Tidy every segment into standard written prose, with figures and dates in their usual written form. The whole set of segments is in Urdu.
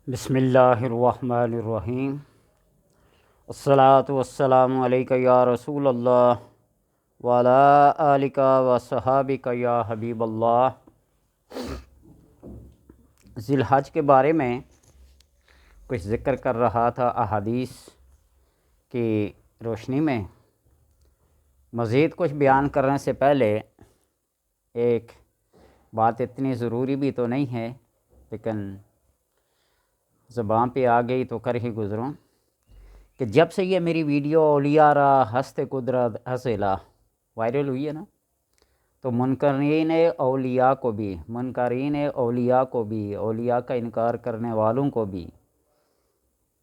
بسم اللہ الرحمن الرحیم۔ الصلاۃ والسلام علیک یا رسول اللہ وعلی آلک و صحابک یا حبیب اللہ۔ ذی الحج کے بارے میں کچھ ذکر کر رہا تھا احادیث کی روشنی میں۔ مزید کچھ بیان کرنے سے پہلے ایک بات اتنی ضروری بھی تو نہیں ہے لیکن زبان پہ آ گئی تو کر ہی گزروں کہ جب سے یہ میری ویڈیو اولیاء را ہست قدرت ہزیلا وائرل ہوئی ہے نا، تو منکرین اولیاء کو بھی اولیاء کا انکار کرنے والوں کو بھی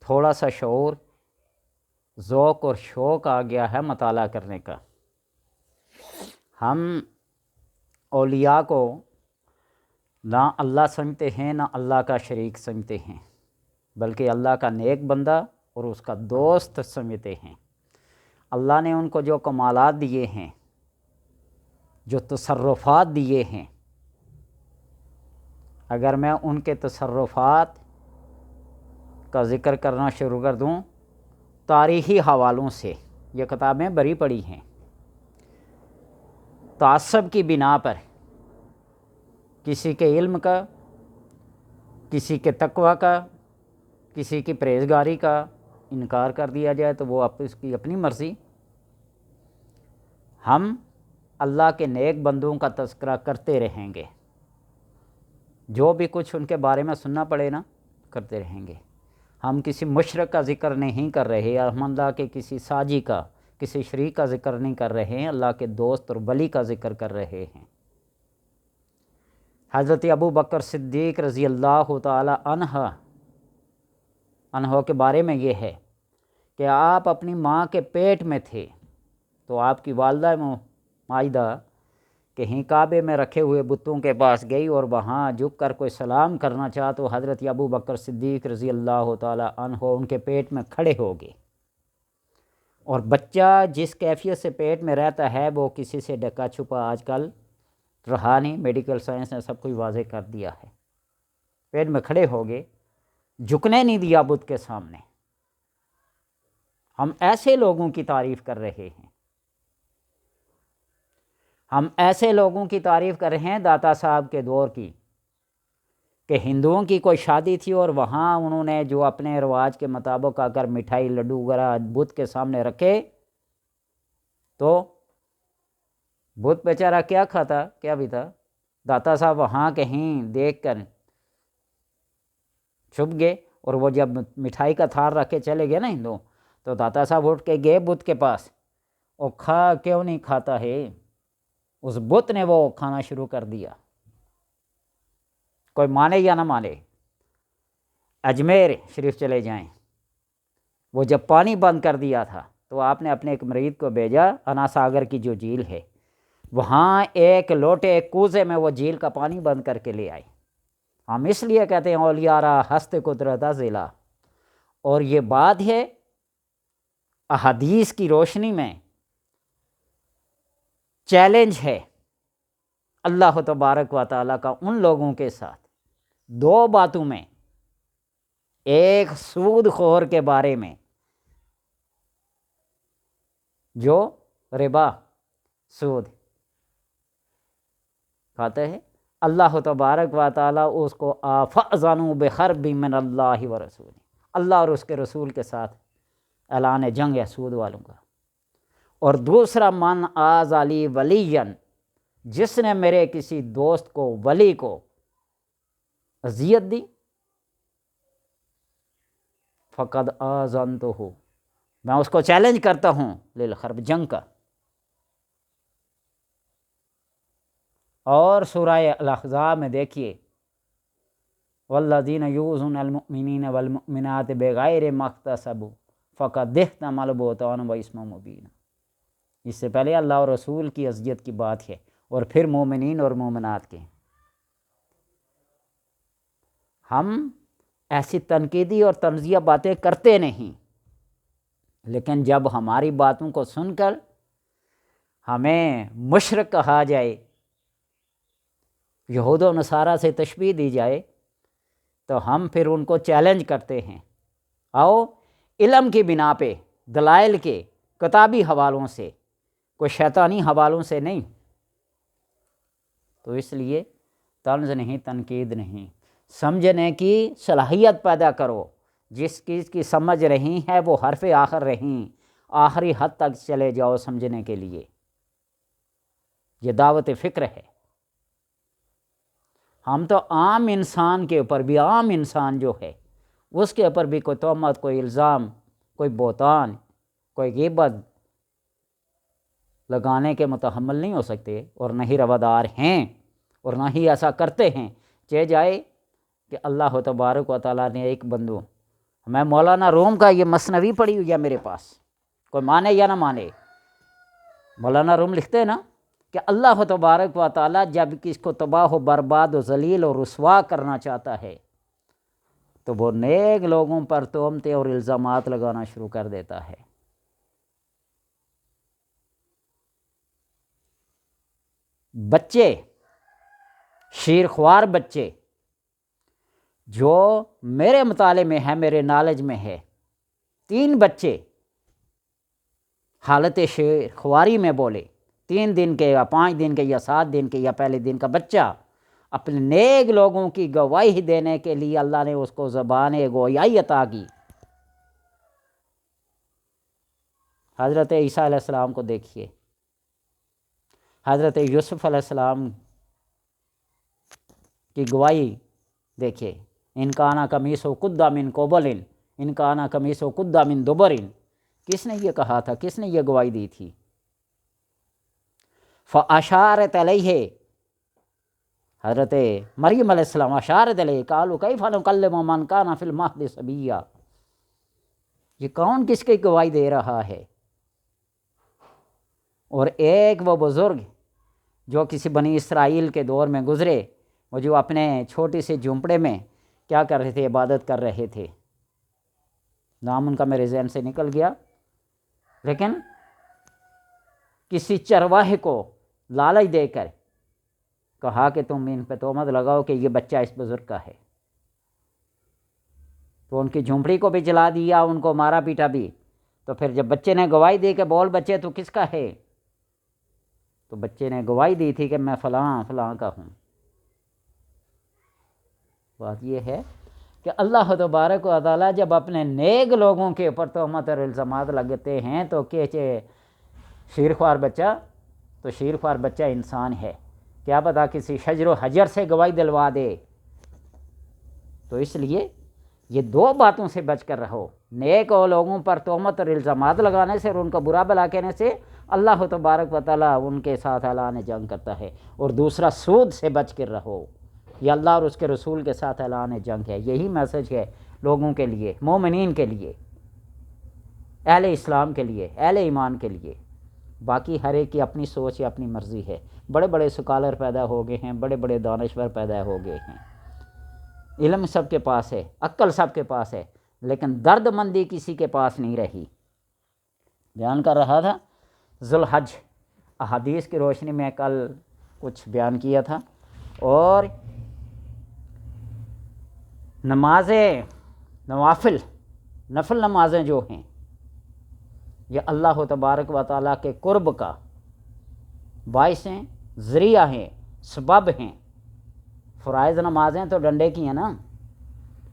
تھوڑا سا شعور، ذوق اور شوق آ گیا ہے مطالعہ کرنے کا۔ ہم اولیاء کو نہ اللہ سمجھتے ہیں نہ اللہ کا شریک سمجھتے ہیں، بلکہ اللہ کا نیک بندہ اور اس کا دوست سمجھتے ہیں۔ اللہ نے ان کو جو کمالات دیے ہیں، جو تصرفات دیے ہیں، اگر میں ان کے تصرفات کا ذکر کرنا شروع کر دوں تاریخی حوالوں سے، یہ کتابیں بری پڑی ہیں، تعصب کی بنا پر کسی کے علم کا، کسی کے تقوی کا، کسی کی پرہیزگاری کا انکار کر دیا جائے تو وہ اس کی اپنی مرضی۔ ہم اللہ کے نیک بندوں کا تذکرہ کرتے رہیں گے، جو بھی کچھ ان کے بارے میں سننا پڑے نا کرتے رہیں گے۔ ہم کسی مشرک کا ذکر نہیں کر رہے، ہم اللہ کے کسی ساجی کا، کسی شریک کا ذکر نہیں کر رہے ہیں، اللہ کے دوست اور ولی کا ذکر کر رہے ہیں۔ حضرت ابو بکر صدیق رضی اللہ تعالی عنہ کے بارے میں یہ ہے کہ آپ اپنی ماں کے پیٹ میں تھے تو آپ کی والدہ مائدہ کہیں کعبے میں رکھے ہوئے بتوں کے پاس گئی اور وہاں جھک کر کوئی سلام کرنا چاہا تو حضرت ابو بکر صدیق رضی اللہ تعالی عنہ ان کے پیٹ میں کھڑے ہو گئے، اور بچہ جس کیفیت سے پیٹ میں رہتا ہے وہ کسی سے ڈکا چھپا آج کل رہا نہیں، میڈیکل سائنس نے سب کچھ واضح کر دیا ہے۔ پیٹ میں کھڑے ہو گئے، جھکنے نہیں دیا بت کے سامنے۔ ہم ایسے لوگوں کی تعریف کر رہے ہیں، ہم ایسے لوگوں کی تعریف کر رہے ہیں داتا صاحب کے دور کی، کہ ہندوؤں کی کوئی شادی تھی اور وہاں انہوں نے جو اپنے رواج کے مطابق اگر مٹھائی لڈو وغیرہ بت کے سامنے رکھے تو بت بیچارہ کیا کھاتا، کیا بھی تھا۔ داتا صاحب وہاں کہیں دیکھ کر چھپ گئے، اور وہ جب مٹھائی کا تھار رکھ کے چلے گئے نا ہندو، تو داتا صاحب اٹھ کے گئے بت کے پاس، اور کھا کیوں نہیں کھاتا ہے؟ اس بت نے وہ کھانا شروع کر دیا، کوئی مانے یا نہ مانے۔ اجمیر شریف چلے جائیں، وہ جب پانی بند کر دیا تھا تو آپ نے اپنے ایک مرید کو بھیجا، انا ساگر کی جو جھیل ہے وہاں ایک لوٹے ایک کوزے میں وہ جھیل کا پانی بند کر کے لے آئے۔ ہم اس لیے کہتے ہیں اولیاء را ہست قدرت ضلع، اور یہ بات ہے احادیث کی روشنی میں چیلنج ہے اللہ تبارک و تعالیٰ کا ان لوگوں کے ساتھ دو باتوں میں، ایک سود خور کے بارے میں جو ربا سود کھاتا ہے، اللہ تبارک و تعالیٰ اس کو فَأْذَنُوا بِحَرْبٍ مِّنَ اللَّهِ وَرَسُولِهِ، اللہ اور اس کے رسول کے ساتھ اعلان جنگ ہے سود والوں کا۔ اور دوسرا من آذ لی ولیًا، جس نے میرے کسی دوست کو، ولی کو اذیت دی، فقد آذنتہ، میں اس کو چیلنج کرتا ہوں للحرب، جنگ کا۔ اور سورہ الاحزاب میں دیکھیے والذین یؤذون المؤمنین والمؤمنات بغیر ما اکتسبوا فقد احتملوا بہتانا واثما مبینا۔ اس سے پہلے اللہ اور رسول کی اذیت کی بات ہے، اور پھر مومنین اور مومنات کے۔ ہم ایسی تنقیدی اور تنزیہ باتیں کرتے نہیں، لیکن جب ہماری باتوں کو سن کر ہمیں مشرک کہا جائے، یہود و نصارہ سے تشبیہ دی جائے، تو ہم پھر ان کو چیلنج کرتے ہیں، آؤ علم کی بنا پہ، دلائل کے کتابی حوالوں سے، کوئی شیطانی حوالوں سے نہیں۔ تو اس لیے طنز نہیں، تنقید نہیں، سمجھنے کی صلاحیت پیدا کرو۔ جس چیز کی سمجھ رہی ہے وہ حرف آخر رہیں، آخری حد تک چلے جاؤ سمجھنے کے لیے۔ یہ دعوت فکر ہے۔ ہم تو عام انسان کے اوپر بھی، عام انسان جو ہے اس کے اوپر بھی کوئی تہمت، کوئی الزام، کوئی بہتان، کوئی غیبت لگانے کے متحمل نہیں ہو سکتے، اور نہ ہی روادار ہیں، اور نہ ہی ایسا کرتے ہیں۔ چاہے جائے کہ اللہ تبارک و تعالیٰ نے ایک بندو، میں مولانا روم کا یہ مثنوی پڑھی ہوئی ہے میرے پاس، کوئی مانے یا نہ مانے، مولانا روم لکھتے ہیں نا کہ اللہ تبارک و تعالیٰ جب کس کو تباہ و برباد و ذلیل و رسوا کرنا چاہتا ہے تو وہ نیک لوگوں پر تہمتیں اور الزامات لگانا شروع کر دیتا ہے۔ بچے، شیرخوار بچے جو میرے مطالعے میں ہے، میرے نالج میں ہے، 3 بچے حالت شیرخواری میں بولے، 3 دن کے یا 5 دن کے یا 7 دن کے یا پہلے دن کا بچہ اپنے نیک لوگوں کی گواہی دینے کے لیے اللہ نے اس کو زبان گویائی عطا کی۔ حضرت عیسیٰ علیہ السلام کو دیکھیے، حضرت یوسف علیہ السلام کی گواہی دیکھیے، ان کانا قمیصہ قد من قبل ان کانا قمیصہ قد من دبر، کس نے یہ کہا تھا، کس نے یہ گواہی دی تھی؟ فاشارت علیہ، حضرت مریم علیہ السلام اشارت علیہ، قالوا کیف نکلم من کان فی المہد صبیا، یہ کون کس کی گواہی دے رہا ہے؟ اور ایک وہ بزرگ جو کسی بنی اسرائیل کے دور میں گزرے، وہ جو اپنے چھوٹی سی جھونپڑے میں کیا کر رہے تھے، عبادت کر رہے تھے، نام ان کا میرے ذہن سے نکل گیا، لیکن کسی چرواہے کو لالچ دے کر کہا کہ تم ان پہ تہمت لگاؤ کہ یہ بچہ اس بزرگ کا ہے، تو ان کی جھونپڑی کو بھی جلا دیا، ان کو مارا پیٹا بھی۔ تو پھر جب بچے نے گواہی دی کہ بول بچے تو کس کا ہے، تو بچے نے گواہی دی تھی کہ میں فلاں فلاں کا ہوں۔ بات یہ ہے کہ اللہ تبارک و تعالیٰ جب اپنے نیک لوگوں کے اوپر تہمت اور الزامات لگتے ہیں تو کہ شیرخوار بچہ، تو شیرخوار بچہ انسان ہے، کیا پتہ کسی شجر و حجر سے گواہی دلوا دے۔ تو اس لیے یہ 2 باتوں سے بچ کر رہو، نیک اور لوگوں پر تہمت اور الزامات لگانے سے اور ان کا برا بھلا کہنے سے، اللہ تبارک و تعالیٰ ان کے ساتھ اعلان جنگ کرتا ہے، اور دوسرا سود سے بچ کر رہو، یہ اللہ اور اس کے رسول کے ساتھ اعلان جنگ ہے۔ یہی میسج ہے لوگوں کے لیے، مومنین کے لیے، اہل اسلام کے لیے، اہل ایمان کے لیے۔ باقی ہر ایک کی اپنی سوچ یا اپنی مرضی ہے، بڑے بڑے سکالر پیدا ہو گئے ہیں، بڑے بڑے دانشور پیدا ہو گئے ہیں، علم سب کے پاس ہے، عقل سب کے پاس ہے، لیکن درد مندی کسی کے پاس نہیں رہی۔ بیان کر رہا تھا ذوالحج، احادیث کی روشنی میں کل کچھ بیان کیا تھا، اور نمازیں، نوافل، نفل نمازیں جو ہیں یہ اللہ تبارک و تعالیٰ کے قرب کا باعث ہیں، ذریعہ ہیں، سبب ہیں۔ فرائض نمازیں تو ڈنڈے کی ہیں نا،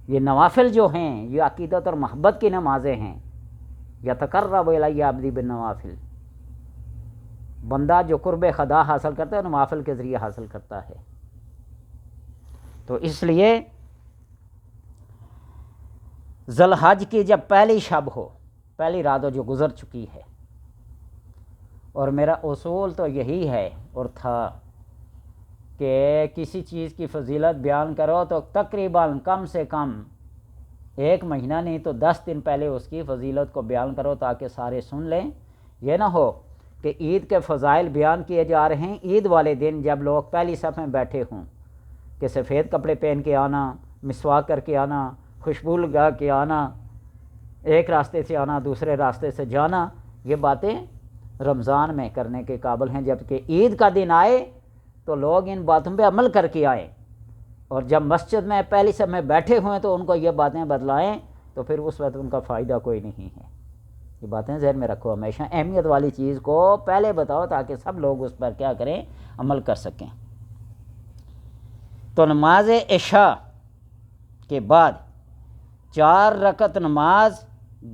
یہ نوافل جو ہیں یہ عقیدت اور محبت کی نمازیں ہیں۔ یتقرب الی عبدی بالنوافل، بندہ جو قرب خدا حاصل کرتا ہے نوافل کے ذریعے حاصل کرتا ہے۔ تو اس لیے ذوالحج کی جب پہلی شب ہو، پہلی رات جو گزر چکی ہے، اور میرا اصول تو یہی ہے اور تھا کہ کسی چیز کی فضیلت بیان کرو تو تقریباً کم سے کم 1 مہینہ نہیں تو 10 دن پہلے اس کی فضیلت کو بیان کرو تاکہ سارے سن لیں۔ یہ نہ ہو کہ عید کے فضائل بیان کیے جا رہے ہیں، عید والے دن جب لوگ پہلی صف میں بیٹھے ہوں کہ سفید کپڑے پہن کے آنا، مسواک کر کے آنا، خوشبو لگا کے آنا، ایک راستے سے آنا دوسرے راستے سے جانا، یہ باتیں رمضان میں کرنے کے قابل ہیں، جبکہ عید کا دن آئے تو لوگ ان باتوں پہ عمل کر کے آئیں۔ اور جب مسجد میں پہلی سب میں بیٹھے ہوئے تو ان کو یہ باتیں بتلائیں تو پھر اس وقت ان کا فائدہ کوئی نہیں ہے۔ یہ باتیں ذہن میں رکھو، ہمیشہ اہمیت والی چیز کو پہلے بتاؤ تاکہ سب لوگ اس پر کیا کریں، عمل کر سکیں۔ تو نماز عشاء کے بعد 4 رکعت نماز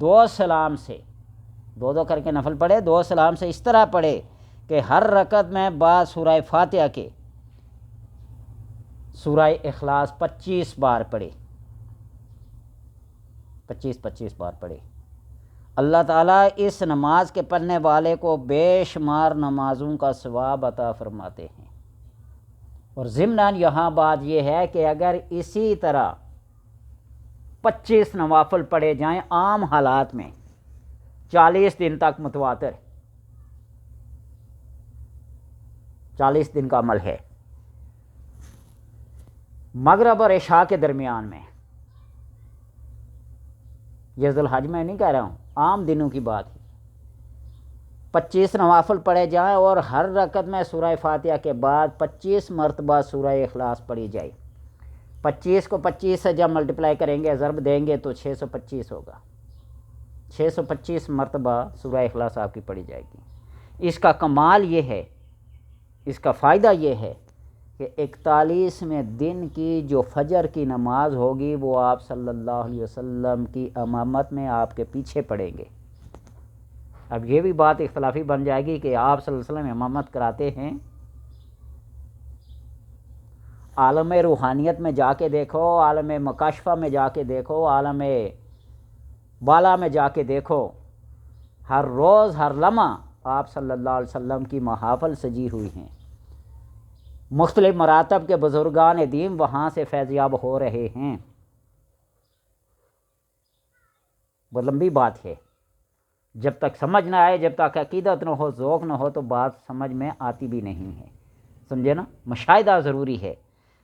2 سلام سے، 2 کر کے نفل پڑھے، 2 سلام سے اس طرح پڑھے کہ ہر رکعت میں بعد سورہ فاتحہ کے سورہ اخلاص 25 بار پڑھے، 25 بار پڑھے۔ اللہ تعالیٰ اس نماز کے پڑھنے والے کو بے شمار نمازوں کا ثواب عطا فرماتے ہیں۔ اور ضمناً یہاں بات یہ ہے کہ اگر اسی طرح 25 نوافل پڑھے جائیں عام حالات میں 40 دن تک متواتر، 40 دن کا عمل ہے، مغرب اور عشاء کے درمیان میں، یہ ذی الحج میں نہیں کہہ رہا ہوں، عام دنوں کی بات ہے، 25 نوافل پڑھے جائیں اور ہر رکعت میں سورہ فاتحہ کے بعد 25 مرتبہ سورہ اخلاص پڑھی جائے۔ 25 کو 25 سے جب ملٹیپلائی کریں گے، ضرب دیں گے تو 625 ہوگا، 625 مرتبہ سورہ اخلاص آپ کی پڑھی جائے گی۔ اس کا کمال یہ ہے، اس کا فائدہ یہ ہے کہ 41ویں دن کی جو فجر کی نماز ہوگی وہ آپ صلی اللہ علیہ وسلم کی امامت میں آپ کے پیچھے پڑھیں گے۔ اب یہ بھی بات اختلافی بن جائے گی کہ آپ صلی اللہ علیہ وسلم امامت کراتے ہیں، عالم روحانیت میں جا کے دیکھو، عالم مکاشفہ میں جا کے دیکھو، عالم بالا میں جا کے دیکھو، ہر روز ہر لمحہ آپ صلی اللہ علیہ وسلم کی محافل سجی ہوئی ہیں، مختلف مراتب کے بزرگان دین وہاں سے فیضیاب ہو رہے ہیں۔ وہ لمبی بات ہے، جب تک سمجھ نہ آئے، جب تک عقیدت نہ ہو، ذوق نہ ہو تو بات سمجھ میں آتی بھی نہیں ہے، سمجھے نا، مشاہدہ ضروری ہے۔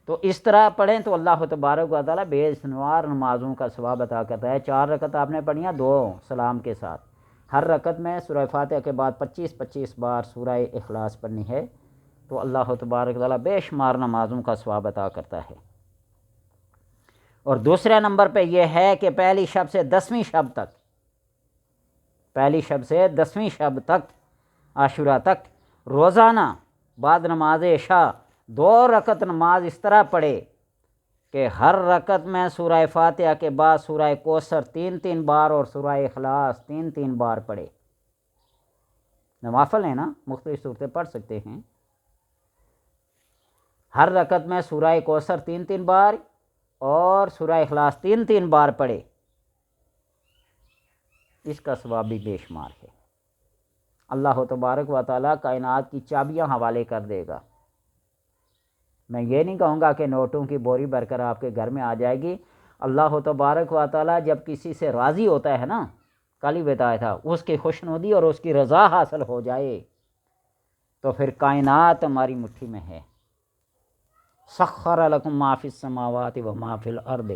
تو اس طرح پڑھیں تو اللہ تبارک و تعالیٰ بے شمار نمازوں کا ثواب عطا کرتا ہے۔ 4 رکعت آپ نے پڑھیاں 2 سلام کے ساتھ، ہر رکعت میں سورہ فاتحہ کے بعد 25 بار سورہ اخلاص پڑھنی ہے، تو اللہ تبارک و تعالیٰ بے شمار نمازوں کا ثواب عطا کرتا ہے۔ اور دوسرے نمبر پہ یہ ہے کہ پہلی شب سے 10ویں شب تک، پہلی شب سے 10ویں شب تک، عاشورہ تک، روزانہ بعد نماز عشاء 2 رکعت نماز اس طرح پڑھے کہ ہر رکعت میں سورہ فاتحہ کے بعد سورہ کوثر 3 بار اور سورہ اخلاص 3 بار پڑھے۔ نوافل ہیں نا، مختلف صورتیں پڑھ سکتے ہیں، ہر رکعت میں سورہ کوثر 3 بار اور سورہ اخلاص 3 بار پڑھے، اس کا ثواب بھی بے شمار ہے۔ اللہ تبارک و تعالیٰ کائنات کی چابیاں حوالے کر دے گا۔ میں یہ نہیں کہوں گا کہ نوٹوں کی بوری بھر کر آپ کے گھر میں آ جائے گی۔ اللہ تبارک و تعالیٰ جب کسی سے راضی ہوتا ہے نا، کل ہی بتایا تھا، اس کی خوشنودی اور اس کی رضا حاصل ہو جائے تو پھر کائنات ہماری مٹھی میں ہے۔ سخر لکم ما فی السماوات و ما فی الارض،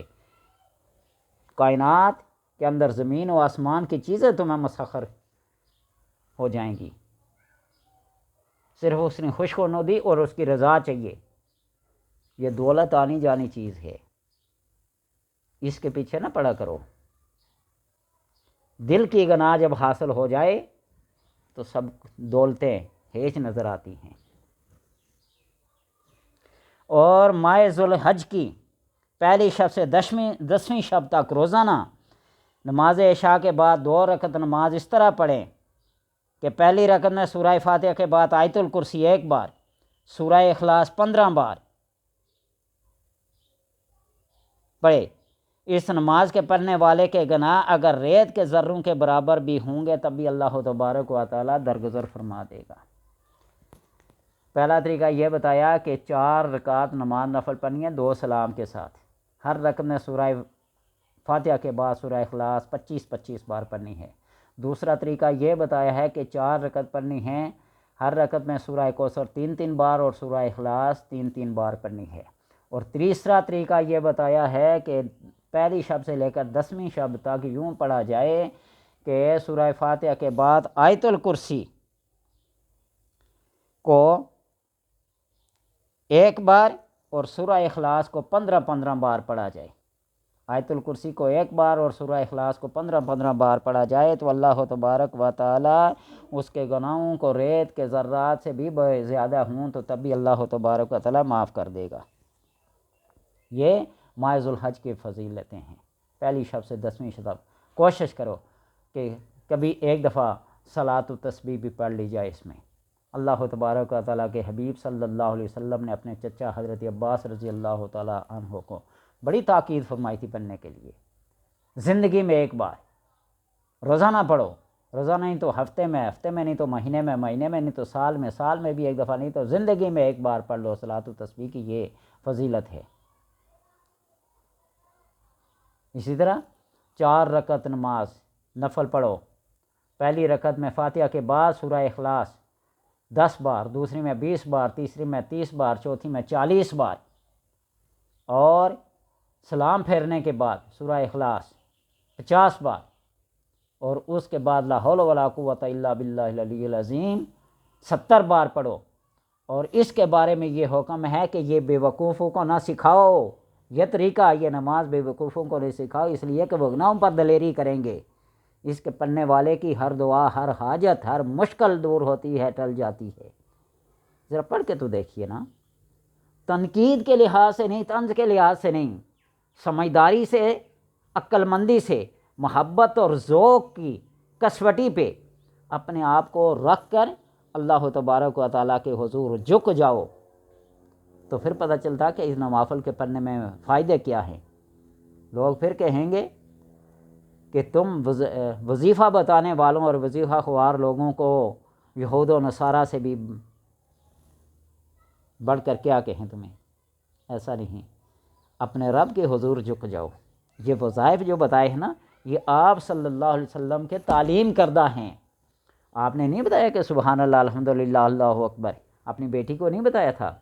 کائنات کے اندر زمین و آسمان کی چیزیں تمہیں مسخر ہو جائیں گی، صرف اس نے خوشنودی اور اس کی رضا چاہیے۔ یہ دولت آنی جانی چیز ہے، اس کے پیچھے نہ پڑا کرو۔ دل کی غنا جب حاصل ہو جائے تو سب دولتیں ہیچ نظر آتی ہیں۔ اور ماہ ذوالحج کی پہلی شب سے 10ویں شب تک روزانہ نماز عشاء کے بعد 2 رکعت نماز اس طرح پڑھیں کہ پہلی رکعت میں سورہ فاتحہ کے بعد آیت الکرسی 1 بار، سورہ اخلاص 15 بار پڑھے۔ اس نماز کے پڑھنے والے کے گناہ اگر ریت کے ذروں کے برابر بھی ہوں گے تب بھی اللہ تبارک و تعالیٰ درگزر فرما دے گا۔ پہلا طریقہ یہ بتایا کہ 4 رکعت نماز نفل پڑھنی ہے 2 سلام کے ساتھ، ہر رکعت میں سورہ فاتحہ کے بعد سورہ اخلاص 25 بار پڑھنی ہے۔ دوسرا طریقہ یہ بتایا ہے کہ 4 رکعت پڑھنی ہے، ہر رکعت میں سورہ کوثر 3 بار اور سورہ اخلاص 3 بار پڑھنی ہے۔ اور تیسرا طریقہ یہ بتایا ہے کہ پہلی شب سے لے کر 10ویں شب تک یوں پڑھا جائے کہ سورہ فاتحہ کے بعد آیت الکرسی کو 1 بار اور سورہ اخلاص کو 15 بار پڑھا جائے، آیت الکرسی کو 1 بار اور سورہ اخلاص کو 15 بار پڑھا جائے تو اللہ تبارک و تعالی اس کے گناہوں کو ریت کے ذرات سے بھی زیادہ ہوں تو تب بھی اللہ تبارک و تعالی معاف کر دے گا۔ یہ ماہ ذوالحج کی فضیلتیں ہیں، پہلی شب سے 10ویں شب۔ کوشش کرو کہ کبھی ایک دفعہ صلاۃ و تسبیح بھی پڑھ لی جائے اس میں۔ اللہ تبارک و تعالیٰ کے حبیب صلی اللہ علیہ وسلم نے اپنے چچا حضرت عباس رضی اللہ تعالیٰ عنہ کو بڑی تاکید فرمائی تھی پڑھنے کے لیے۔ زندگی میں ایک بار روزانہ پڑھو، روزانہ نہیں تو ہفتے میں نہیں تو مہینے میں نہیں تو سال میں بھی ایک دفعہ نہیں تو زندگی میں ایک بار پڑھ لو۔ صلاۃ و تسبیح کی یہ فضیلت ہے۔ اسی طرح 4 رکعت نماز نفل پڑھو، پہلی رکعت میں فاتحہ کے بعد سورہ اخلاص 10 بار، دوسری میں 20 بار، تیسری میں 30 بار، چوتھی میں 40 بار، اور سلام پھیرنے کے بعد سورہ اخلاص 50 بار، اور اس کے بعد لا حول ولا قوت الا باللہ العلی العظیم 70 بار پڑھو۔ اور اس کے بارے میں یہ حکم ہے کہ یہ بے وقوفوں کو نہ سکھاؤ، یہ طریقہ، یہ نماز بے وقوفوں کو نہیں سکھاؤ، اس لیے کہ وہ گناہوں پر دلیری کریں گے۔ اس کے پڑھنے والے کی ہر دعا، ہر حاجت، ہر مشکل دور ہوتی ہے، ٹل جاتی ہے۔ ذرا پڑھ کے تو دیکھیے نا، تنقید کے لحاظ سے نہیں، طنز کے لحاظ سے نہیں، سمجھداری سے، عقل مندی سے، محبت اور ذوق کی کسوٹی پہ اپنے آپ کو رکھ کر اللہ تبارک و تعالیٰ کے حضور جھک جاؤ، تو پھر پتہ چلتا کہ اس نوافل کے پڑھنے میں فائدے کیا ہیں۔ لوگ پھر کہیں گے کہ تم وظیفہ بتانے والوں اور وظیفہ خوار لوگوں کو یہود و نصارہ سے بھی بڑھ کر کیا کہیں تمہیں۔ ایسا نہیں، اپنے رب کے حضور جھک جاؤ۔ یہ وظائف جو بتائے ہیں نا، یہ آپ صلی اللہ علیہ وسلم کے تعلیم کردہ ہیں۔ آپ نے نہیں بتایا کہ سبحان اللہ، الحمدللہ، اللہ اکبر، اپنی بیٹی کو نہیں بتایا تھا،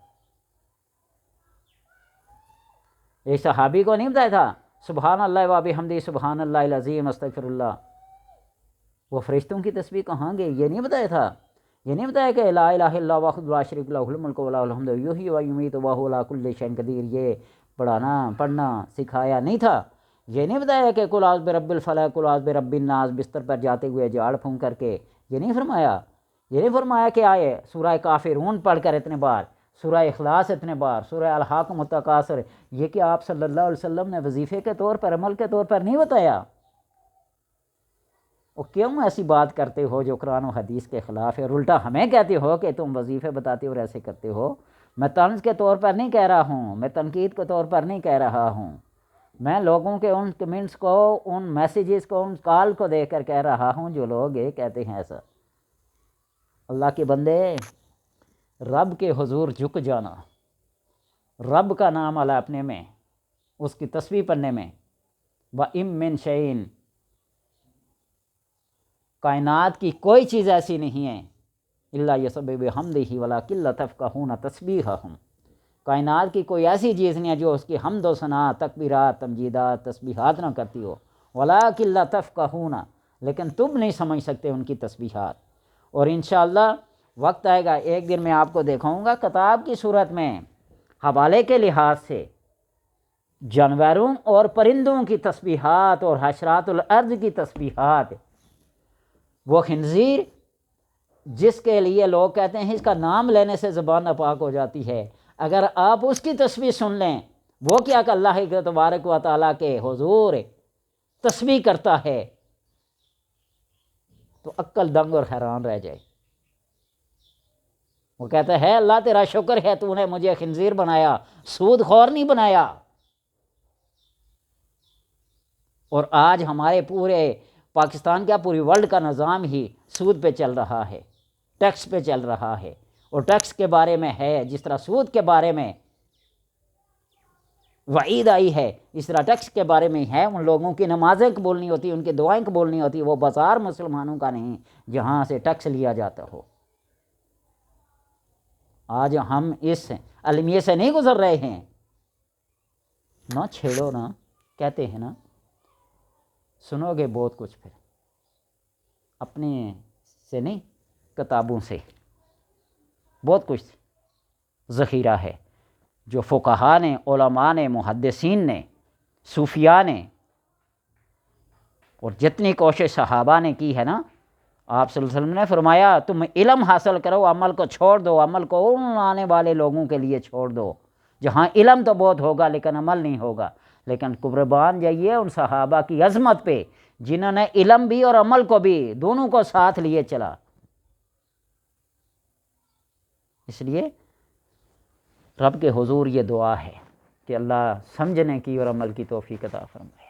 ایک صحابی کو نہیں بتایا تھا سبحان اللہ و بحمدہ سبحان اللہ العظیم استغفر اللہ؟ وہ فرشتوں کی تسبیح کہاں گئی؟ یہ نہیں بتایا تھا؟ یہ نہیں بتایا کہ لا الہ الا اللہ وحدہ لا شریک لہ الملک و لہ الحمد یحیی و یمیت وہو علی کل شیء قدیر؟ یہ پڑھنا سکھایا نہیں تھا؟ یہ نہیں بتایا کہ قل اعوذ برب الفلق، قل اعوذ برب الناس بستر پر جاتے ہوئے جھاڑ پھونک کر کے؟ یہ نہیں فرمایا؟ یہ نہیں فرمایا کہ آئے سورہ کافرون پڑھ کر اتنے بار، سورہ اخلاص اتنے بار، سورہ الحاقم التکاثر؟ یہ کہ آپ صلی اللہ علیہ وسلم نے وظیفے کے طور پر، عمل کے طور پر نہیں بتایا؟ وہ کیوں ایسی بات کرتے ہو جو قرآن و حدیث کے خلاف ہے، اور الٹا ہمیں کہتے ہو کہ تم وظیفے بتاتے ہو اور ایسے کرتے ہو؟ میں طنز کے طور پر نہیں کہہ رہا ہوں، میں تنقید کے طور پر نہیں کہہ رہا ہوں، میں لوگوں کے ان کمنٹس کو، ان میسیجز کو، ان کال کو دیکھ کر کہہ رہا ہوں جو لوگ یہ کہتے ہیں ایسا۔ اللہ کے بندے، رب کے حضور جھک جانا، رب کا نام اپنے میں، اس کی تسبیح پڑھنے میں، وَإِن مِّن شَيْءٍ، کائنات کی کوئی چیز ایسی نہیں ہے الا یسبح بحمدہ ولکن لا تفقہون تسبیحہم، کائنات کی کوئی ایسی چیز نہیں ہے جو اس کی حمد و ثنا، تکبیرات، تمجیدات، تسبیحات نہ کرتی ہو، ولکن لا تفقہون، لیکن تم نہیں سمجھ سکتے ان کی تسبیحات۔ اور انشاءاللہ وقت آئے گا، ایک دن میں آپ کو دکھاؤں گا کتاب کی صورت میں، حوالے کے لحاظ سے، جانوروں اور پرندوں کی تسبیحات اور حشرات الارض کی تسبیحات۔ وہ خنزیر جس کے لیے لوگ کہتے ہیں اس کا نام لینے سے زبان ناپاک ہو جاتی ہے، اگر آپ اس کی تسبیح سن لیں، وہ کیا کہ اللہ تبارک و تعالیٰ کے حضور تسبیح کرتا ہے، تو عقل دنگ اور حیران رہ جائے۔ وہ کہتا ہے اللہ تیرا شکر ہے تو نے مجھے خنزیر بنایا، سود خور نہیں بنایا۔ اور آج ہمارے پورے پاکستان کیا پوری ورلڈ کا نظام ہی سود پہ چل رہا ہے، ٹیکس پہ چل رہا ہے، اور ٹیکس کے بارے میں ہے جس طرح سود کے بارے میں وعید آئی ہے، اس طرح ٹیکس کے بارے میں ہے۔ ان لوگوں کی نمازیں قبول نہیں ہوتی، ان کی دعائیں قبول نہیں ہوتی، وہ بازار مسلمانوں کا نہیں جہاں سے ٹیکس لیا جاتا ہو۔ آج ہم اس المیے سے نہیں گزر رہے ہیں، نہ چھیڑو نا، کہتے ہیں نا، سنو گے بہت کچھ، پھر اپنے سے نہیں، کتابوں سے بہت کچھ ذخیرہ ہے۔ جو فقہا نے، علماء نے، محدثین نے، صوفیاء نے، اور جتنی کوشش صحابہ نے کی ہے نا، آپ صلی اللہ علیہ وسلم نے فرمایا تم علم حاصل کرو، عمل کو چھوڑ دو، عمل کو ان آنے والے لوگوں کے لیے چھوڑ دو جہاں علم تو بہت ہوگا لیکن عمل نہیں ہوگا۔ لیکن قربان جائیے ان صحابہ کی عظمت پہ جنہوں نے علم بھی اور عمل کو بھی دونوں کو ساتھ لیے چلا۔ اس لیے رب کے حضور یہ دعا ہے کہ اللہ سمجھنے کی اور عمل کی توفیق عطا فرمائے۔